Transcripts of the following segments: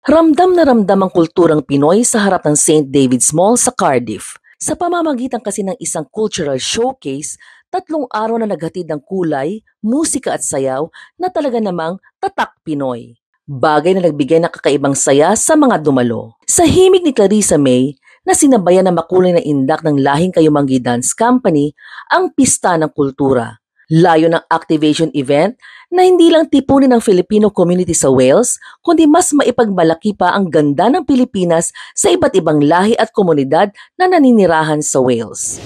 Ramdam na ramdam ang kulturang Pinoy sa harap ng St. David's Mall sa Cardiff. Sa pamamagitan kasi ng isang cultural showcase, 3 araw na naghatid ng kulay, musika at sayaw na talaga namang tatak Pinoy. Bagay na nagbigay ng kakaibang saya sa mga dumalo. Sa himig ni Clarissa May, na sinabayan ng makulay na indak ng Lahing Kayumanggi Dance Company, ang pista ng kultura. Layo ng activation event na hindi lang tipunin ng Filipino community sa Wales, kundi mas maipagmalaki pa ang ganda ng Pilipinas sa iba't ibang lahi at komunidad na naninirahan sa Wales.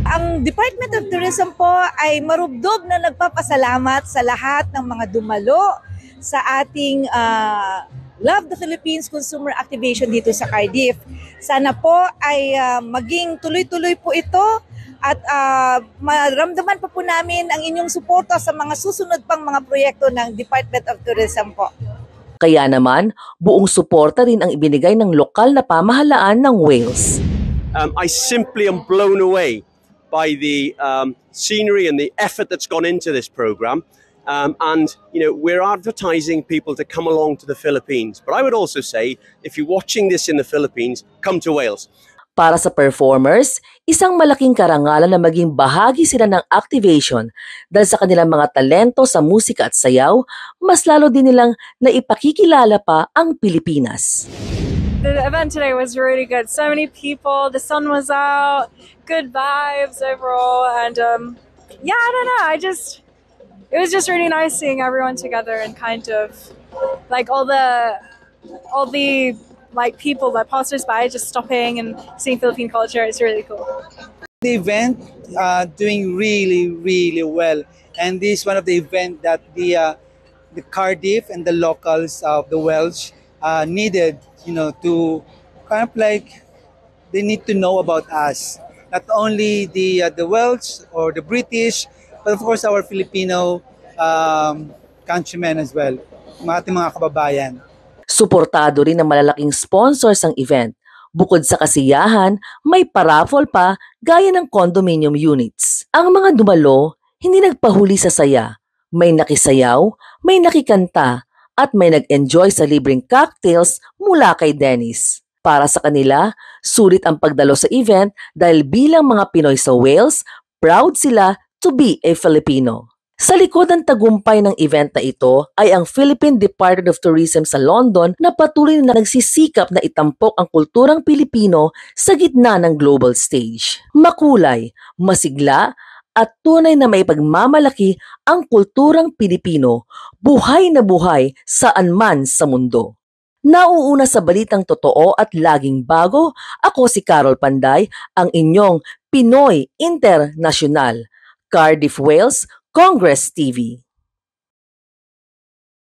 Ang Department of Tourism po ay marubdob na nagpapasalamat sa lahat ng mga dumalo sa ating Love the Philippines Consumer Activation dito sa Cardiff. Sana po ay maging tuloy-tuloy po ito at maramdaman pa po namin ang inyong suporta sa mga susunod pang mga proyekto ng Department of Tourism po. Kaya naman, buong suporta rin ang ibinigay ng lokal na pamahalaan ng Wales. I simply am blown away by the scenery and the effort that's gone into this program. And, you know, we're advertising people to come along to the Philippines. But I would also say, if you're watching this in the Philippines, come to Wales. Para sa performers, isang malaking karangalan na maging bahagi sila ng activation dahil sa kanilang mga talento sa musika at sayaw, mas lalo din nilang naipakikilala pa ang Pilipinas. The event today was really good. So many people, the sun was out, good vibes overall, and yeah, I don't know, it was just really nice seeing everyone together and kind of like all the like people, like passers-by, just stopping and seeing Philippine culture. It's really cool. The event doing really, really well, and this is one of the event that the Cardiff and the locals of the Welsh needed, you know, to kind of like they need to know about us, not only the Welsh or the British, but of course our Filipino countrymen as well, ating mga kababayan. Suportado rin ng malalaking sponsors ang event. Bukod sa kasiyahan, may paraffle pa gaya ng condominium units. Ang mga dumalo, hindi nagpahuli sa saya. May nakisayaw, may nakikanta, at may nag-enjoy sa libreng cocktails mula kay Dennis. Para sa kanila, sulit ang pagdalo sa event dahil bilang mga Pinoy sa Wales, proud sila to be a Filipino. Sa likod ng tagumpay ng event na ito ay ang Philippine Department of Tourism sa London na patuloy na nagsisikap na itampok ang kulturang Pilipino sa gitna ng global stage. Makulay, masigla, at tunay na may pagmamalaki ang kulturang Pilipino, buhay na buhay saan man sa mundo. Nauuna sa balitang totoo at laging bago, ako si Carol Panday, ang inyong Pinoy International. Cardiff, Wales, Congress TV.